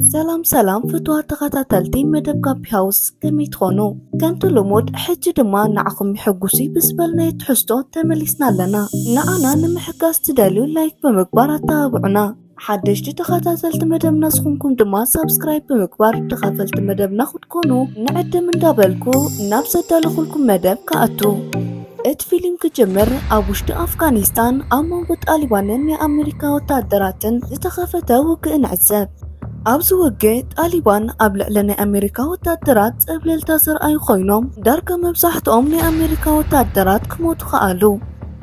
سلام سلام فتوات تخاتلتي مدب كابي هاوس كمي تخونو كانتو لمود حج دما نعقم يحقوسي بسبالنا يتحستو تمليسنا لنا نعنا نمحقاس تداليو لايك بمكبار تابعنا حدش تخاتلت مدب ناسخونكم دما سابسكرايب بمكبار تخافلت مدب ناخد كونو نعد من دابلكو نابسة دالخولكم مدب كأتو ات فيلم كجمر أبوشت أفغانستان أمو طالبانن የአሜሪካ ወታደራትን ዝተኸፈተ ውግእን ዕዘብ ኣብዚ ውግእ ጣሊባን ኣብ ልዕሊ ናይ ኣሜሪካ ወታደራት ፀብለልታ ዝረኣዩ ኮይኖም ዳርጋ መብዛሕትኦም ናይ ኣሜሪካ ወታደራት ክሞቱ ከኣሉ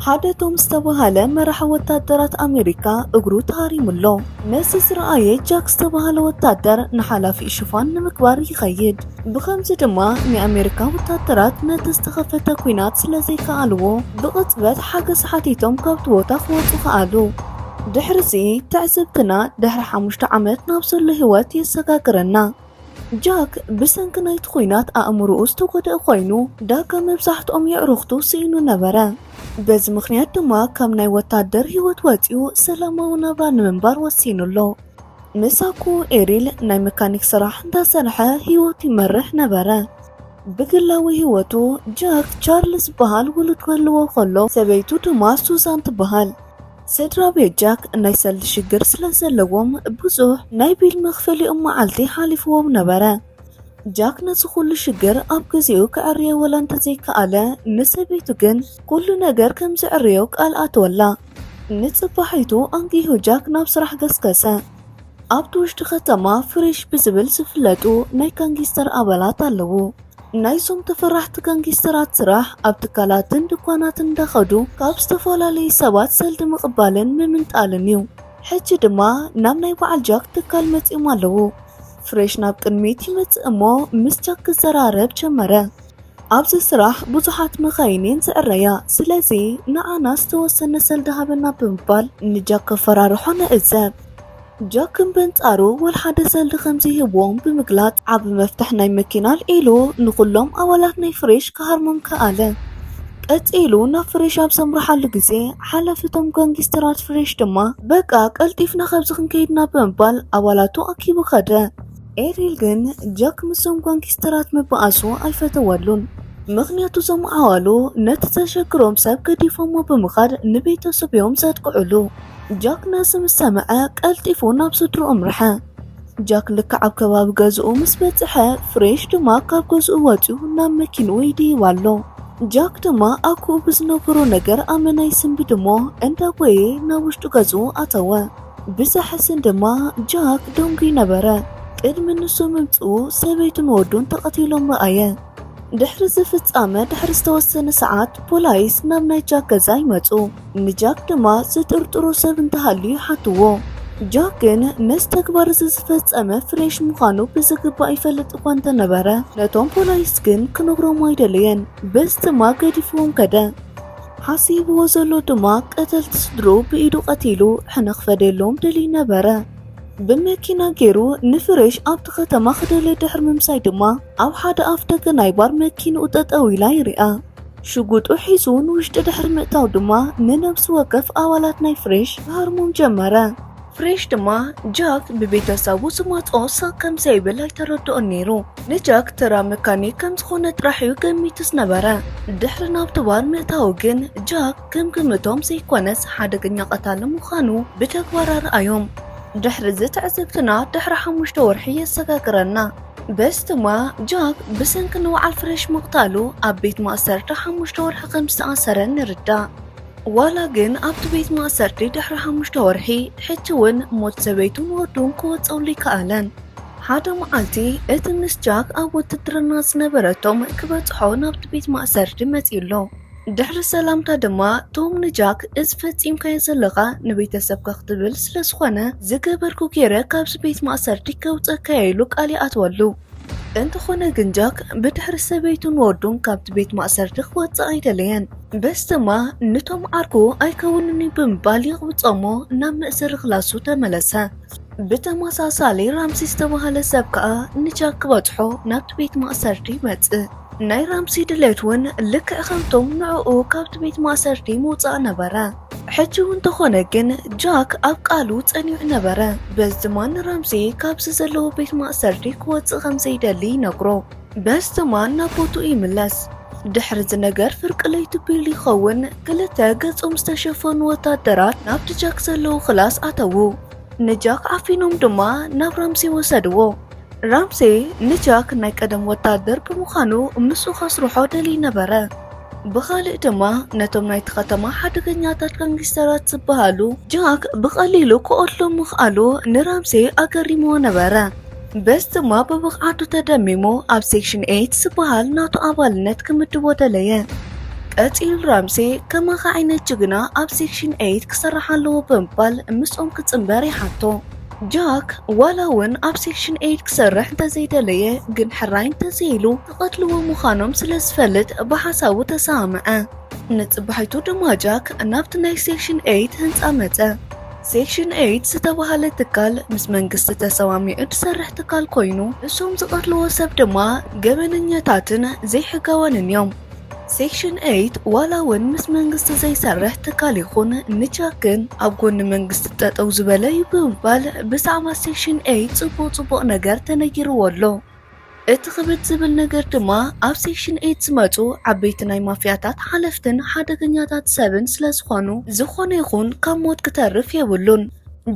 ሓደ ቶም ዝተባሃለ መራሒ ወታደራት ኣሜሪካ እግሩ ተሃሪሙሎ ነዚ ዝረኣየ ጃክ ዝተባሃለ ወታደር ንሓላፊ ሽፋን ንምክባር ይኸይድ ብኸምዚ ድማ ናይ ኣሜሪካ ወታደራት ነቲ ዝተኸፈተ ኩናት ስለዘይከኣልዎ ብቕፅበት ሓገዝ ሓቲቶም ካብቲ ቦታ ክወፁ ከኣሉ ድሕርዚ ተዕዘብትና ድሕሪ 5 ዓመት ናብ ዘሎ ህይወት የሰጋግረና ጃክ ብሰንኪ ናይቲ ኩናት ኣእምሮኡ ዝተጎድአ ኮይኑ ዳርጋ መብዛሕትኦም የዕሩኽቱ ስኢኑ ነበረ በዚ ምክንያት ድማ ካብ ናይ ወታደር ህይወት ወፂኡ ሰላማዊ ናብራ ንምንባር ወሲኑሎ ምሳኩ ኤሪል ናይ መካኒክ ስራሕ እንዳሰርሐ ህይወቱ ይመርሕ ነበረ ብግላዊ ህይወቱ ጃክ ቻርልስ በሃል ውሉድ ክህልዎ ከሎ ሰበይቱ ድማ ሱዛን ትበሃል ስድራ ቤት ጃክ ናይ ሰልዲ ሽግር ስለዘለዎም ብዙሕ ናይ ቢል መኽፈሊኦም መዓልቲ ሓሊፍዎም ነበረ ጃክ ነዚ ኩሉ ሽግር ኣብ ግዚኡ ክዕርዮ ወላ እንተዘይከኣለ ንሰበይቱ ግን ኩሉ ነገር ከም ዝዕርዮ ቃል ኣትወላ ንፅባሒቱ ኣንጊሁ ጃክ ናብ ስራሕ ገስገሰ ኣብቲ ውሽጢ ከተማ ፍሬሽ ብዝብል ዝፍለጡ ናይ ጋንጊስተር ኣባላት ኣለዉ ናይዞም ተፈራሕቲ ጋንጊስተራት ስራሕ ኣብ ትካላትን ድኳናትን እንዳኸዱ ካብ ዝተፈላለዩ ሰባት ሰልዲ ምቕባልን ምምንጣልን እዩ ሕጂ ድማ ናብ ናይ በዓል ጃክ ትካል መፂኦም ኣለዉ ፍሬሽ ናብ ቅድሚት ይመፅእ እሞ ምስ ጃክ ክዘራረብ ጀመረ ኣብዚ ስራሕ ብዙሓት መኻይንን ዝዕረያ ስለዚ ንዓና ዝተወሰነ ሰልዲ ሃበና ብምባል ንጃክ ከፈራርሖ ንዕዘብ ጃክን በንጻሩ ወል ሓደ ሰልዲ ከምዚ ሂቦም ብምግላጽ ዓብ መፍትሕ ናይ መኪና ኢሉ ንኩሎም ኣባላት ናይ ፍሬሽ ክሃርሞም ከኣለ ቀፂሉ ናብ ፍሬሽ ኣብ ሰምርሓሉ ግዜ ሓላፊቶም ጋንጊስተራት ፍሬሽ ድማ በቃ ቀልጢፍና ካብዚ ክንከይድና ብምባል ኣባላቱ ኣኪቡ ኸደ ኤሪል ግን ጃክ ምሶም ጋንጊስተራት ምብኣሱ ኣይፈተወሉን ምክንያቱ ዞም ኣዋሉ ነቲ ተሸግሮም ሰብ ገዲፎሞ ብምኻድ ንቤተሰብዮም ዘጥቅዕሉ ጃክ ነዚ ምስ ሰምዐ ቀልጢፉ ናብ ስድርኡ ምርሐ ጃክ ልክዕ ኣብ ከባቢ ገዝኡ ምስ በፅሐ ፍሬሽ ድማ ካብ ገዝኡ ወፂኡ ናብ መኪንኡ ይድይባሎ ጃክ ድማ ኣኩኡ ብዝነበሮ ነገር ኣመናይ ስንቢ ድሞ እንዳጎየ ናብ ውሽጡ ገዝኡ ኣተወ ብዘሕስን ድማ ጃክ ደንጉ ነበረ ቅድሚ ንሱ ምምፅኡ ሰበይቱን ወዱን ተቐቲሎም ረኣየ ድሕሪ ዝፍጻመ ድሕሪ ዝተወሰነ ሰዓት ፖላይስ ናብ ናይ ጃክ ገዛ ይመፁ ንጃክ ድማ ዝጥርጥሩ ሰብ እንተሃልዩ ሓትዎ ጃክ ግን ነዚ ተግባር ዝፈጸመ ፍሬሽ ምዃኑ ብዝግባእ ይፈልጥ እኳ እንተነበረ ነቶም ፖላይስ ግን ክነግሮም ኣይደለየን በዚ ድማ ገዲፍዎም ከደ ሓሲብዎ ዘሎ ድማ ቀተልቲ ስድሩ ብኢዱ ቀቲሉ ሕነኽ ፈደሎም ደልዩ ነበረ ብመኪና ገይሩ ንፍሬሽ ኣብቲ ከተማ ክደለ ድሕሪ ምምሳይ ድማ ኣብ ሓደ ኣፍ ደገ ናይ ባር መኪንኡ ጠጠው ኢላ ይርአ ሽጉጡ ሒዙ ንውሽጢ ድሕሪ ምእታው ድማ ንነብሲ ወከፍ ኣባላት ናይ ፍሬሽ ክሃርሞም ጀመረ ፍሬሽ ድማ ጃክ ብቤተሰቡ ዝመፅኦ ሳቅ ከም ዘይብል ኣይተረድኦን ነይሩ ንጃክ ተራ መካኒክ ከም ዝኾነ ጥራሕ እዩ ገሚቱስ ነበረ ድሕሪ ናብቲ ባር ምእታው ግን ጃክ ከም ግምቶም ዘይኮነስ ሓደገኛ ቀታሊ ምዃኑ ብተግባር ረኣዮም ድሕሪ ዝተዕዘብትና ድሕሪ 5 ወርሒ የሰጋግረና በስ ድማ ጃክ ብሰንኪ ንበዓል ፍሬሽ ምቕታሉ ኣብ ቤት ማእሰርቲ 5 ወርሒ ከም ዝተኣሰረ ንርዳእ ዋላ ግን ኣብቲ ቤት ማእሰርቲ ድሕሪ 5 ወርሒ ሕጂ እውን ሞት ሰበይቱን ወዱን ክወፀውሉ ይከኣለን ሓደ መዓልቲ እቲ ምስ ጃክ ኣብ ውትድርና ዝነበረቶም ክበፅሖ ናብቲ ቤት ማእሰርቲ መፂሎ ድሕሪ ሰላምታ ድማ ቶም ንጃክ እዚ ፈፂምካዮ ዘለኻ ንቤተሰብካ ክትብል ስለዝኾነ ዝገበርኩ ገይረ ካብዚ ቤት ማእሰርቲ ከውፀካ ኢሉ ቃል ይኣትወሉ እንተኾነ ግን ጃክ ብድሕሪ ሰበይቱን ወዱን ካብቲ ቤት ማእሰርቲ ክወፅእ ኣይደለየን በስ ድማ ንቶም ዓርኩ ኣይከውንኒ ብምባል ይቕብፆሞ ናብ መእሰሪ ክላሱ ተመለሰ ብተመሳሳሊ ራምሲ ዝተባሃለ ሰብ ከዓ ንጃክ ክበፅሖ ናብቲ ቤት ማእሰርቲ ይመፅእ ናይ ራምሲ ድሌት እውን ልክዕ ከምቶም ንዕኡ ካብቲ ቤት ማእሰርቲ ምውፃእ ነበረ ሕጂ እውን እንተኾነ ግን ጃክ ኣብ ቃሉ ጸኒዑ ነበረ። በዚ ድማ ንራምዚ ካብዚ ዘለዎ ቤት ማእሰርቲ ክወፅእ ከም ዘይደሊ ይነግሮ። በዚ ድማ ናብ ቦትኡ ይምለስ። ድሕሪ እዚ ነገር ፍርቂ ለይቲ ቢሉ ይኸውን ክልተ ገጾም ዝተሸፈኑ ወታደራት ናብቲ ጃክ ዘለዉ ክላስ ኣተዉ። ንጃክ ዓፊኖም ድማ ናብ ራምዚ ወሰድዎ። ራምዚ ንጃክ ናይ ቀደም ወታደር ብምዃኑ ምስኡ ከስርሖ ደልዩ ነበረ። ብኻልእ ድማ ነቶም ናይቲ ከተማ ሓደገኛታት ጋንግስተራት ዝበሃሉ ጃክ ብቐሊሉ ክቐትሎም ምኽኣሉ ንራምዚ ኣገሪምዎ ነበረ። በዚ ድማ ብብቕዓቱ ተደሚሙ ኣብ ሴክሽን 8 ዝበሃል ናቱ ኣባልነት ክምድቦ ደለየ። ቀፂሉ ራምዚ ከማኸ ዓይነት ጅግና ኣብ ሴክሽን 8 ክሰርሕ ኣለዎ ብምባል ምስኦም ክጽምበር ይሓቶ። ጃክ ዋላ እውን ኣብ ሴክሽን 8 ክሰርሕ እንተዘይደለየ ግን ሕራይ እንተዘይሉ ክቐትልዎ ምዃኖም ስለ ዝፈልጥ ብሓሳቡ ተሰማምዐ። ንጽባሒቱ ድማ ጃክ ናብቲ ናይ ሴክሽን 8 ህንፃ መጸ። ሴክሽን 8 ዝተባሃለ ትካል ምስ መንግስቲ ተሰማሚዑ ዝሰርሕ ትካል ኮይኑ እሶም ዝቐትልዎ ሰብ ድማ ገበነኛታትን ዘይሕጋውያንን እዮም። ሴክሽን 8 ዋላ እውን ምስ መንግስቲ ዘይሰርሕ ትካል ይኹን ንጃክ ግን ኣብ ጎኒ መንግስቲ ጠጠው ዝበለ እዩ ብምባል ብዛዕባ ሴክሽን 8 ጽቡቕ ነገር ተነጊርዎ ኣሎ። እቲ ክብድ ዝብል ነገር ድማ ኣብ ሴክሽን 8 ዝመፁ ዓበይቲ ናይ ማፍያታት ሓለፍትን ሓደገኛታት ሰብን ስለ ዝኾኑ ዝኾነ ይኹን ካብ ሞት ክተርፍ የብሉን።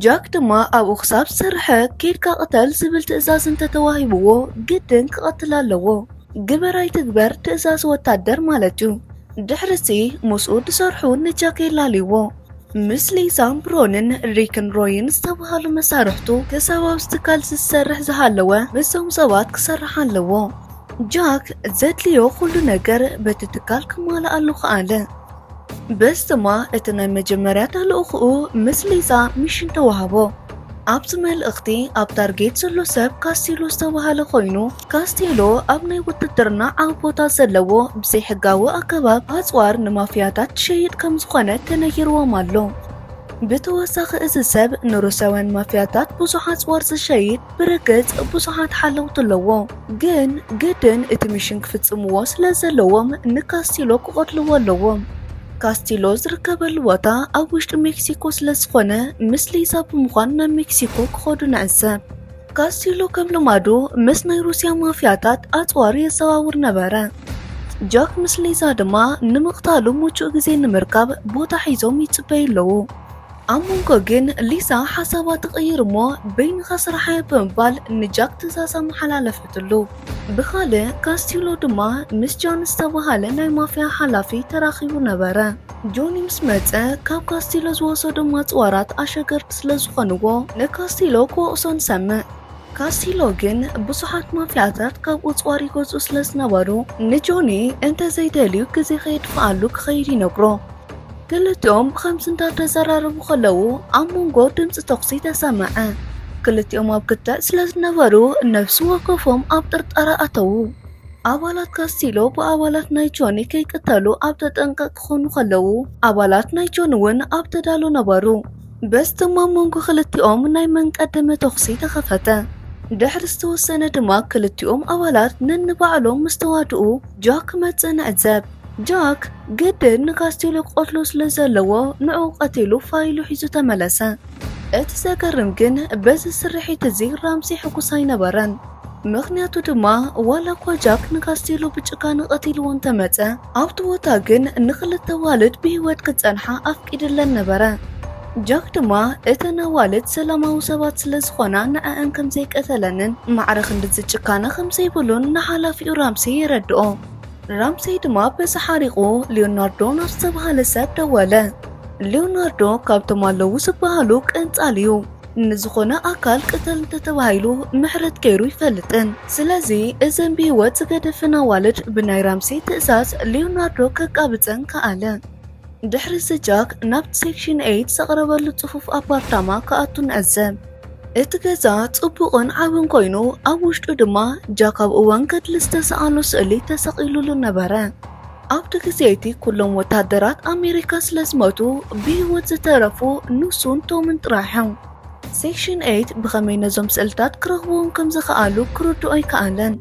ጃክ ድማ ኣብኡ ክሳብ ዝሰርሐ ኬድካ ቅተል ዝብል ትእዛዝ እንተተዋሂብዎ ግድን ክቐትል ኣለዎ። ግበራይ ትግበር ትእዛዝ ወታደር ማለት እዩ። ድሕሪሲ ምስኡ ድሰርሑ ንጃክ የላልይዎ። ምስ ሊዛን ብሮንን ሪክን ሮይን ዝተባሃሉ መሳርሕቱ ክሳብ ኣብ ትካል ዝሰርሕ ዝሃለወ ምስዞም ሰባት ክሰርሕ ኣለዎ። ጃክ ዘድልዮ ኩሉ ነገር በቲ ትካል ክማልኣሉ ክኣለ። በዚ ድማ እቲ ናይ መጀመርያ ተልእኽኡ ምስ ሊዛ ሚሽን ተዋህቦ። ኣብዚ መልእኽቲ ኣብ ታርጌት ዘሎ ሰብ ካስቴሎ ዝተባሃለ ኮይኑ ካስቴሎ ኣብ ናይ ውትድርና ዓብ ቦታ ዘለዎ ብዘይሕጋዊ ኣገባብ ኣፅዋር ንማፍያታት ትሸይጥ ከም ዝኾነ ተነጊርዎም ኣሎ። ብተወሳኺ እዚ ሰብ ንሩሳውያን ማፍያታት ብዙሕ ኣፅዋር ዝሸይጥ ብርግጽ ብዙሓት ሓለውቲ ኣለዎ። ግን ግድን እቲ ሚሽን ክፍጽምዎ ስለ ዘለዎም ንካስቴሎ ክቐትልዎ ኣለዎም። ካስቴሎ ዝርከበሉ ቦታ ኣብ ውሽጢ ሜክሲኮ ስለ ዝኾነ ምስ ሊዛ ብምዃን ናብ ሜክሲኮ ክኸዱ ንዕዘብ። ካስቴሎ ከም ልማዱ ምስ ናይ ሩስያ ማፍያታት ኣፅዋር የዘዋውር ነበረ። ጃክ ምስ ሊዛ ድማ ንምቕታሉ ምቹእ ግዜ ንምርካብ ቦታ ሒዞም ይጽበዩ ኣለዉ። ኣብ መንጎ ግን ሊዛ ሓሳባ ትቕይር እሞ በይንኻ ስራሕየ ብምባል ንጃክ ትእዛዝ ኣመሓላለፈትሉ። ብኻልእ ካስቴሎ ድማ ምስ ጆን ዝተባሃለ ናይ ማፍያ ሓላፊ ተራኺቡ ነበረ። ጆኒ ምስ መፀ ካብ ካስቴሎ ዝወሰዶ ኣፅዋራት ኣሸገርቲ ስለ ዝኾንዎ ንካስቴሎ ክወቕሶን ሰምዕ። ካስቴሎ ግን ብዙሓት ማፍያታት ካብ ኣፅዋር ይገዝኡ ስለ ዝነበሩ ንጆኒ እንተዘይደልዩ ግዜ ከየድፍኣሉ ክኸይድ ይነግሮ። ክልቲኦም ከምዚ እንዳተዘራረቡ ከለዉ ኣብ መንጎ ድምፂ ተኹሲ ተሰምዐ። ክልቲኦም ኣብ ክትዕ ስለ ዝነበሩ ነፍሲ ወከፎም ኣብ ጥርጣረ ኣተዉ። ኣባላት ካስቴሎ ብኣባላት ናይ ጆኒ ከይቅተሉ ኣብ ተጠንቀቕ ክኾኑ ከለዉ ኣባላት ናይ ጆኒ እውን ኣብ ተዳሉ ነበሩ። በዚ ድማ መንጎ ክልቲኦም ናይ መንቀደመ ተኹሲ ተኸፈተ። ድሕሪ ዝተወሰነ ድማ ክልቲኦም ኣባላት ነንባዕሎም ምስ ተዋድኡ ጃክ መፅእ ንዕዘብ። ጃክ ግድን ንካስቴሎ ክቐትሎ ስለ ዘለዎ ንዑ ቀቲሉ ፋይሉ ሒዙ ተመለሰ። እቲ ዘገርም ግን በዚ ስርሒት እዚ ራምዚ ሕጉስ ኣይነበረን። ምክንያቱ ድማ ዋላ እኳ ጃክ ንካስቴሎ ብጭካነ ቀቲልዎ እንተመፀ ኣብቲ ቦታ ግን ንኽልተ ዋልድ ብሂወት ክፀንሓ ኣፍቂድለን ነበረ። ጃክ ድማ እተን ኣዋልድ ሰላማዊ ሰባት ስለ ዝኾና ንዐአን ከም ዘይቀተለንን ማዕረ ክንዲ ዝጭካነ ከም ዘይብሉን ንሓላፊኡ ራምዚ የረድኦ። ራምዚ ድማ በዚ ሓሪቑ ሊዮናርዶ ናብ ዝተባሃለ ሰብ ደወለ። ሊዮናርዶ ካብቶም ኣለዉ ዝበሃሉ ቅንጻል እዩ። ንዝኾነ ኣካል ቅተል እንተተባሂሉ ምሕረት ገይሩ ይፈልጥን። ስለዚ እዘን ብሂወት ዝገደፍን ኣዋልድ ብናይ ራምዚ ትእዛዝ ሊዮናርዶ ከቃብፀን ከኣለ። ድሕሪ ጃክ ናብቲ ሴክሽን 8 ዘቕረበሉ ጽፉፍ ኣፓርታማ ክኣቱ ንዕዘብ። እቲ ገዛ ጽቡቕን ዓብን ኮይኑ ኣብ ውሽጡ ድማ ጃክ ኣብ እዋን ገድሊ ዝተሰኣሎ ስእሊ ተሰቒሉሉ ነበረ። ኣብቲ ግዜ እቲ ኩሎም ወታደራት ኣሜሪካ ስለ ዝመቱ ብሂወት ዝተረፉ ንሱን ቶምን ጥራሕዮም። ሴክሽን 8 ብኸመይ ነዞም ስእልታት ክረኽብዎም ከም ዝኸኣሉ ክርድኦ ኣይከኣለን።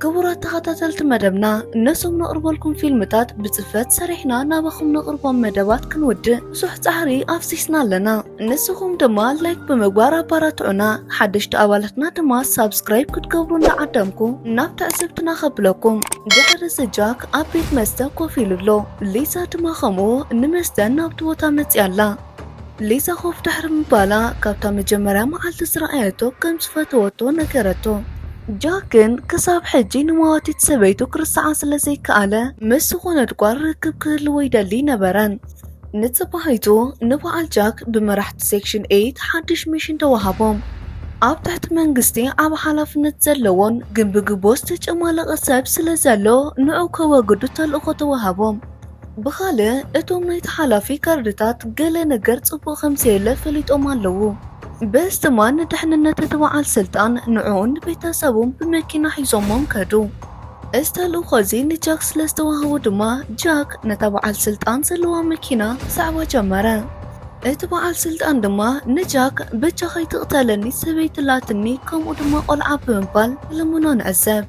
كبرات تخطاتلت مدبنا نسوم نقربلكم فيلمتات بصفات سريحنا نابخم نقربهم مدبات كنود سوح تحري أفسيسنا لنا نسوكم دما لايك بمقبارة باراتعنا حدشت أولتنا دما سابسكرايب كتقبرونا عدمكم نابتا سبتنا خبلكم دحر سجاك أبيت مستا كوفيلولو ليسا دما خمو نمستا نابتوتا متيالا ليسا خوف تحر مبالا كابتا مجمرة معالت سرائيتو كم صفتوتو نكرتو جاكن كساب حجي نمواتي تسبيتو كرسعان سلسي كالا مسخونة قوار ركب كل ويدالي نبران نتصبحيتو نبعال جاك بمرحت سيكشن 8 حدش ميشن توهابهم عب تحت منقستي عب حلاف نتزلوون قنبقبوس تجمال غساب سلزلو نعو كواقدو تلقو توهابهم بخاله اتوم نيت حلافي كاردتات قالي نقر صبو 5,000 فليت اومان لوو بس تمان ندحنا نتتوعى السلطان نعون بيتاسبون بمكينة حيزومهم كادو استهلو خزين جاك سلستوها دما جاك نتبع السلطان سلوا مكينة سعوة جمرة اتبع السلطان دما نجاك بجاخي تقتلني سبيت لاتني كم ودما قلعب بمبال لمنون عزاب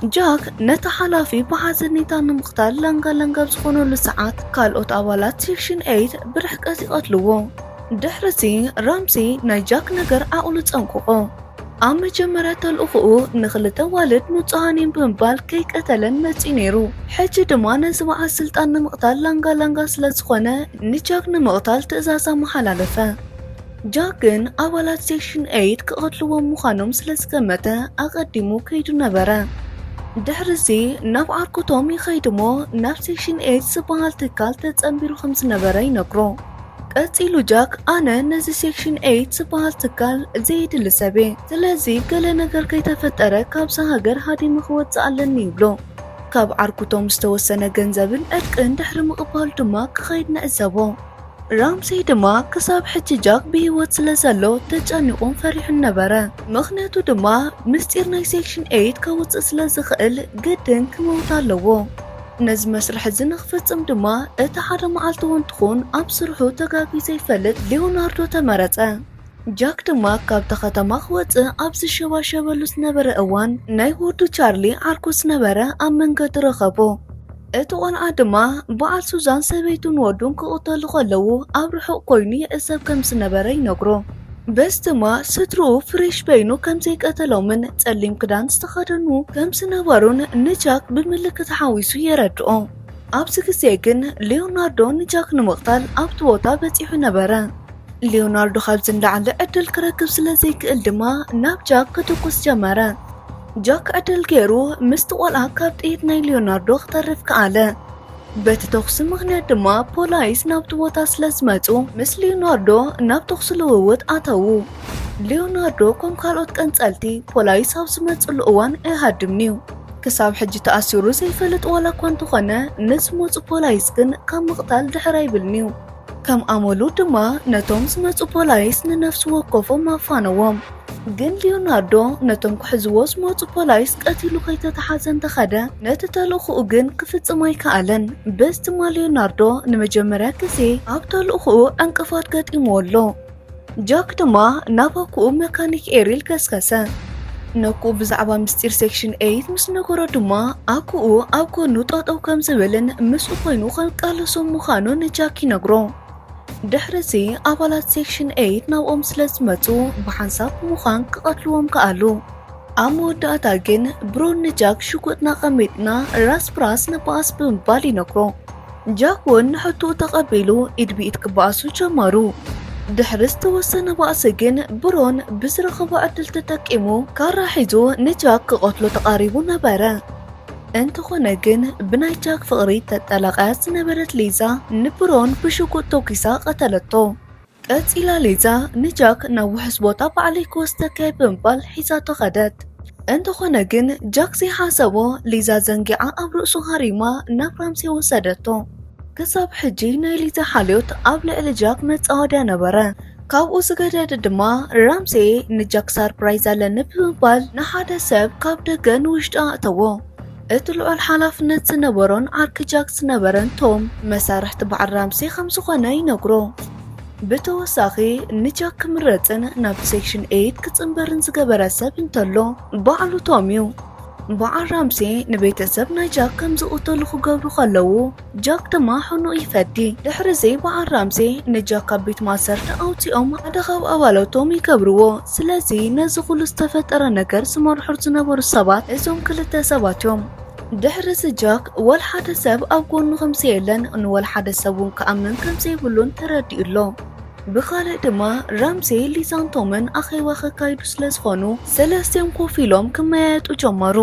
جاك نتحالافي بحازني تان مختار لنغا بسخونو لساعات كالوت أولات سيكشن 8 برحكاتي قتلوه دحرسي رامسي نايجاك نجر أقولت أنقو أما جمرات الأخوة نخلت والد متعانين بمبال كيك أتلن متينيرو حج دمان سواء السلطان نمقتال لنغا سلسخونة نجاك نمقتال تأزازا محلالفة جاكن أولات سيكشن 8 كقتلوا مخانم سلسكمتا أقدمو كيدو نبرا دحرسي ناب عركتهم يخيدمو ناب سيكشن 8 سبال تكال تتأمبيرو 5 نبرا ينقرو قتيلو جاك أنا نزي سيكشن 8 سبال تكال زيد لسبي تلازي قال نقر كي تفتر كاب سهاجر هادي مخوات سألني بلو كاب عركتهم استوسنا جنزبن أركن دحر مقبال دما كخيدنا الزبو رامسي دما كساب حجي جاك بيوات سلسلو تجانيقون فريح النبرة مخناتو دما مستيرنا سيكشن 8 كوات سلسخل قدن كموتالوو نز مسرح زنخفت دما اتحاد معالتون تخون أبصرحو تقاقي زيفلت ليوناردو تمرت جاك دما كاب تختم أخوات أبس شبالوس نبرة أوان نايهوردو تشارلي عركوس نبرة أمن قد رخبو اتوان آدما بعال سوزان سبيتون ودون كأوتال خلو أبرحو قويني أساب كمس نبرة ينقرو بس دما سترو فريش بينو كم زيك أتلومن تسليم كدان استخدنو كم سنبارون نجاك بملكة حاويسو يردو أبسك سيكن ليوناردو نجاك نمقتال أبتوطا بتيحو نبرا ليوناردو خالزن دعال أدل كراكب سلازيك الدما ناب جاك كتوكس جمارا جاك أدل كيرو مستوال عكابت إيدناي ليوناردو اخترف كعالا بتتوخس مغنى دما بولايس نابتوطا سلازماتو مس ليوناردو نابتوخس لووت آتاوو ليوناردو كم كالوت كنتالتي بولايس هاوسمات الأوان إهادمنيو كساب حجي تأثيرو زيفلت ولا كوانتو خنا نسموت بولايس كن كم مقتال دحراي بالنيو كم أمولو دما نتوم سمات بولايس ننفس وقفو ما فانوام جن ليوناردو نتوم كحزوو سموت بولايس كأتيلو خيطة تحازن تخدا نتتالو خو جن كفت سماي كألن بس تما ليوناردو نمجمرا كسي عبتالو خو انكفات قد إمولو جاك دما ناباكو ميكانيك إيريل كسكسا نكو بزعبا مستير سيكشن 8 مس نغورو دما أكو نوطات أو كم زبلن مس أخوينو خلقالو سوم مخانو نجاكي نغرو دحرسي أبالات سيكشن 8 ناو سلسمتو بحنساب مخان كقتلوهم كألو أمو داتاقن برون نجاك شكوتنا قميتنا راس براس نباس بمبالي نغرو جاكون نحطو تقابلو إدبي إتكباسو جمارو دحرس توسنا بأسجن برون بزرخ بعدل تتكيمو كاراحيزو نجاك قتلو تقاربو نبارا انتو خنجن بناي جاك فقري تتلقاس نبرت ليزا نبرون بشوكو توكيسا قتلتو قد إلى ليزا نجاك نو حسبوتا بعليك وستكاي بمبال حيزاتو غدت انتو خنجن جاك سي حاسبو ليزا زنجعا أبرؤسو هاريما نابرامسي وسادتو كساب حجي نايليزا حاليوت قبل الجاك نتقاودا نبرا كاب وسجدت دما رامسي نجاك ساربرايزا لنبمبال نحادا سب كاب دقن وشتا أتوو اتلو الحلاف نت نبرون عرك جاك سنبرن توم مسارح تبع رامسي 5 خناي نقرو بتوساخي نجاك مرتن ناب سيكشن 8 كتنبرن زقبرا سب انتلو بعلو توميو በዓል ራምሴ ንቤተሰብ ናይ ጃክ ከም ዝቕተሉ ክገብሩ ከለዉ ጃክ ድማ ሕኑ ይፈዲ። ድሕሪ ዘይ በዓል ራምሴ ንጃክ ካብ ቤት ማሰርተ ኣውፂኦም ሓደ ካብ ኣባላቶም ይገብርዎ። ስለዚ ነዚ ኩሉ ዝተፈጠረ ነገር ዝመርሑ ዝነበሩ ሰባት እዞም ክልተ ሰባት እዮም። ድሕሪ ጃክ ወል ሓደ ሰብ ኣብ ጎኑ ከምዘየለን ንወል ሓደ ሰብ እውን ክኣምን ከምዘይብሉን ተረዲኡሎ። ብኻልእ ድማ ራምሴ ሊዛን ቶምን ኣኼባ ከካይዱ ስለ ዝኾኑ ሰለስቲኦም ኮፍ ኢሎም ክመያየጡ ጀመሩ።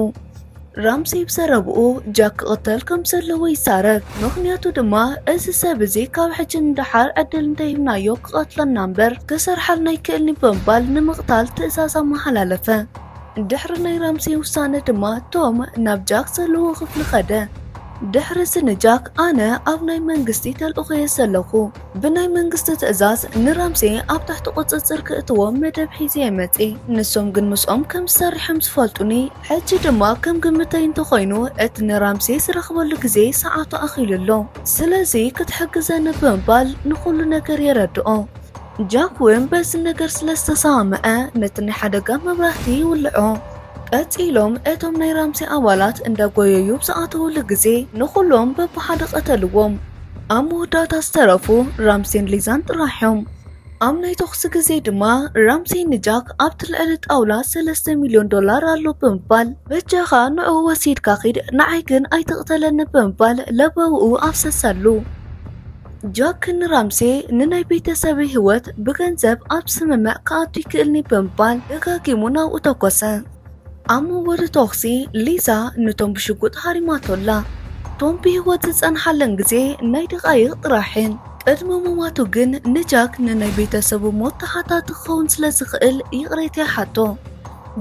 ራምሴ ብዘረብኡ ጃክ ክቕተል ከም ዘለዎ ይዛረብ። ምክንያቱ ድማ እዚ ሰብ እዚ ካብ ሕጂ ንድሓር ዕድል እንተሂብናዮ ክቐትለና እምበር ክሰርሓልና ይክእልኒ ብምባል ንምቕታል ትእዛዝ ኣመሓላለፈ። ድሕሪ ናይ ራምሴ ውሳነ ድማ ቶም ናብ ጃክ ዘለዎ ክፍሊ ኸደ። ድሕሪ ንጃክ ኣነ ኣብ ናይ መንግስቲ ተልእኾየ ዘለኹ ብናይ መንግስቲ ትእዛዝ ንራምሴ ኣብ ታሕቲ ቁፅፅር ክእትዎም መደብ ሒዘ መፂ። ንሶም ግን ምስኦም ከም ዝሰሪሖም ዝፈልጡኒ። ሕጂ ድማ ከም ግምተይ እንተኾይኑ እቲ ንራምሴ ዝረኽበሉ ግዜ ሰዓቱ ኣኺሉሎ። ስለዚ ክትሕግዘኒ ብምባል ንኩሉ ነገር የረድኦ። ጃክ እውን በዚ ነገር ስለዝተሰማምዐ ነቲ ናይ ሓደጋ መብራህቲ ይውልዖ። ቀፂሎም እቶም ናይ ራምሴ ኣባላት እንዳጎየዩ ብዝኣተውሉ ግዜ ንኩሎም በብሓደ ቀተልዎም። ኣብ መወዳእታ ዝተረፉ ራምሴን ሊዛን ጥራሕዮም። ኣብ ናይ ተኽሲ ግዜ ድማ ራምሴ ንጃክ ኣብቲ ልዕሊ ጣውላ $3 ሚልዮን ኣሎ ብምባል በጃኻ ንዑ ወሲድካ ኺድ ንዓይ ግን ኣይትቕተለኒ ብምባል ለበብኡ ኣፍሰሰሉ። ጃክ ንራምሴ ንናይ ቤተሰብ ህይወት ብገንዘብ ኣብ ስምምዕ ክኣቱ ይክእልኒ ብምባል ደጋጊሙ ናብኡ ተኮሰ። ኣብ መወዲ ተኽሲ ሊዛ ነቶም ብሽጉጥ ሃሪማቶላ። ቶም ብህይወት ዝፀንሓለን ግዜ ናይ ደቃይቕ ጥራሕን። ቅድሚ ምማቱ ግን ንጃክ ንናይ ቤተሰቡ ሞት ተሓታቲ ክኸውን ስለ ዝኽእል ይቕሬት ይሓቶ።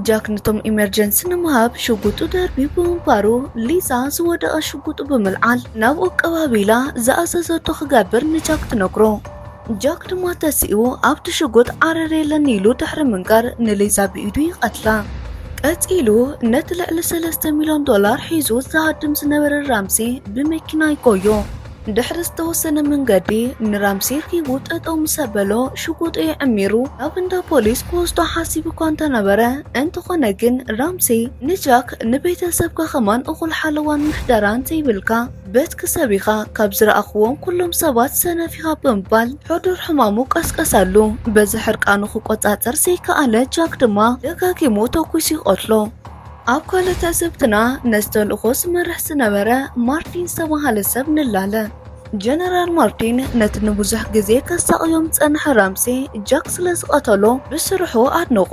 ጃክ ነቶም ኢመርጀንሲ ንምሃብ ሽጉጡ ደርቢቡ ብምባሩ ሊዛ ዝወደቐ ሽጉጡ ብምልዓል ናብኡ ቀባቢላ ዝኣዘዘቶ ክገብር ንጃክ ትነግሮ። ጃክ ድማ ተሲኡ ኣብቲ ሽጉጥ ዓረር የለን ኢሉ ድሕሪ ምንጋር ንሊዛ ብኢዱ ይቐትላ። ቀፂሉ ነቲ ልዕሊ $3 ሚልዮን ሒዙ ዝሃድም ዝነበረ ራምሴ ብመኪና ይቆዮ። ድሕሪ ዝተወሰነ መንገዲ ንራምሴ ርኪቡ ጠጠው ምስ ኣበሎ ሽጉጡ ይዕሚሩ ኣብ እንዳ ፖሊስ ክወስዶ ሓሲቡ እኳ እንተነበረ እንተኾነ ግን ራምሴ ንጃክ ንቤተሰብካ ኸማን እኹል ሓለዋን ምሕደራን ዘይብልካ በትኪ ሰቢኻ ካብ ዝረኣኽዎም ኩሎም ሰባት ሰነፊኻ ብምባል ሕዱር ሕማሙ ቀስቀሳሉ። በዚ ሕርቃኑ ክቆፃፀር ዘይከኣለ ጃክ ድማ ደጋጊሙ ተኩስ ይቆትሎ። ኣብ ካልኦት ኣዘብትና ነዝተልእኾ ዝመርሕ ዝነበረ ማርቲን ዝተባሃለ ሰብ ንላለ። ጀነራል ማርቲን ነቲ ንብዙሕ ግዜ ከሳቕዮም ዝፀንሐ ራምሴ ጃክ ስለ ዝቐተሎ ብስርሑ ኣድንቆ።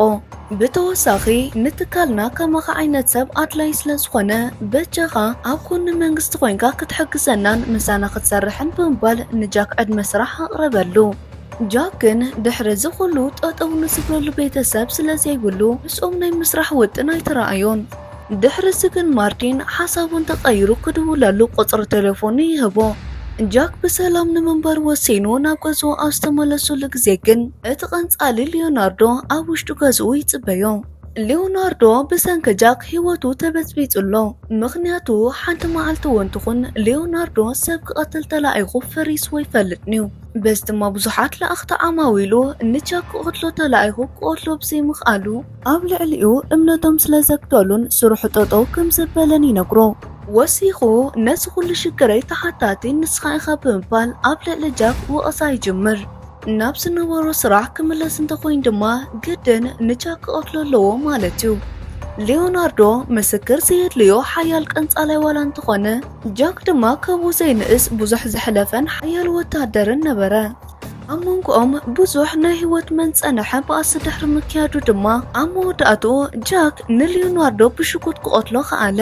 ብተወሳኺ ንትካልና ከምኻ ዓይነት ሰብ ኣድላይ ስለ ዝኾነ በጃኻ ኣብ ጎኒ መንግስቲ ኮይንካ ክትሕግዘናን ምሳና ክትሰርሕን ብምባል ንጃክ ዕድመ ስራሕ ኣቕረበሉ። ጃክ ግን ድሕሪ ዝኩሉ ጠጠው ንዝብለሉ ቤተሰብ ስለ ዘይብሉ ምስኦም ናይ ምስራሕ ውጥን ኣይተረኣዮን። ድሕሪ ግን ማርቲን ሓሳቡን ተቐይሩ ክድውለሉ ቁፅሪ ቴሌፎኑ ይህቦ። ጃክ ብሰላም ንምንበር ወሲኑ ናብ ገዝኡ ኣብ ዝተመለሱሉ ግዜ ግን እቲ ቐንፃሊ ሊዮናርዶ ኣብ ውሽጡ ገዝኡ ይፅበዮ። ሊዮናርዶ ብሰንኪ ጃክ ህይወቱ ተበፅቢፅሎ። ምክንያቱ ሓንቲ መዓልቲ እውን ትኹን ሊዮናርዶ ሰብ ክቐትል ተላኢኹ ፈሪስዎ ይፈልጥኒዩ። በዚ ድማ ብዙሓት ለኣኽቲ ዓማዊሉ ንጃክ ክቐትሎ ተላኢኹ ክቐትሎ ብዘይምኽኣሉ ኣብ ልዕሊኡ እምነቶም ስለ ዘግተሉን ስርሑ ጠጠው ከም ዘበለን ይነግሮ። ወሲኹ ነዚ ኩሉ ሽግረይ ተሓታቲ ንስኻ ኢኻ ብምባል ኣብ ልዕሊ ጃክ ወቐሳ ይጅምር። ናብ ዝነበሮ ስራሕ ክምለስ እንተኮይን ድማ ግድን ንጃክ ክቐትሎ ኣለዎ ማለት እዩ። ሊዮናርዶ ምስክር ዘየድልዮ ሓያል ቀንፃላይ ዋላ እንተኾነ ጃክ ድማ ካብኡ ዘይንእስ ብዙሕ ዝሕለፈን ሓያል ወታደርን ነበረ። ኣብ መንጎኦም ብዙሕ ናይ ህይወት መንፀንሐ በኣሲ ድሕሪ ምክያዱ ድማ ኣብ መወዳእቱ ጃክ ንሊዮናርዶ ብሽጉጥ ክቐትሎ ከኣለ።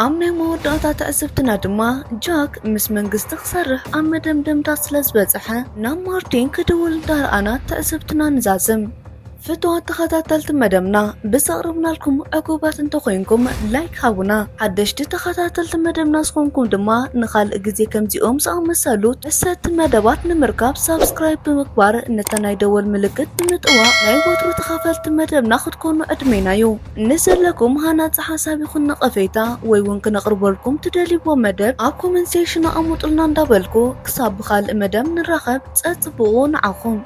ኣብ ናይ መወዳእታ ትዕዝብትና ድማ ጃክ ምስ መንግስቲ ክሰርሕ ኣብ መደምደምታ ስለ ዝበፅሐ ናብ ማርቲን ክድውል እንዳረኣና ትዕዝብትና ንዛዝም። ፍትዋት ተኸታተልቲ መደብና ብዘቕርብናልኩም ዕቁባት እንተኮይንኩም ላይክ ሃቡና። ሓደሽቲ ተኸታተልቲ መደብና ዝኮንኩም ድማ ንኻልእ ግዜ ከምዚኦም ዝኣመሰሉ እሰቲ መደባት ንምርካብ ሳብስክራይብ ብምግባር ነታ ናይ ደወል ምልክት ብምጥዋቅ ናይ ወትሩ ተኸፈልቲ መደብና ክትኮኑ ዕድሜናዩ። ንዘለኩም ሃናፂ ሓሳብ ይኹን ነቐፌታ ወይ እውን ክነቕርበልኩም ትደልይዎ መደብ ኣብ ኮመንት ሴክሽን ኣሙጡልና እንዳበልኩ ክሳብ ብኻልእ መደብ ንራኸብ ፀፅብቑ ንዓኹም።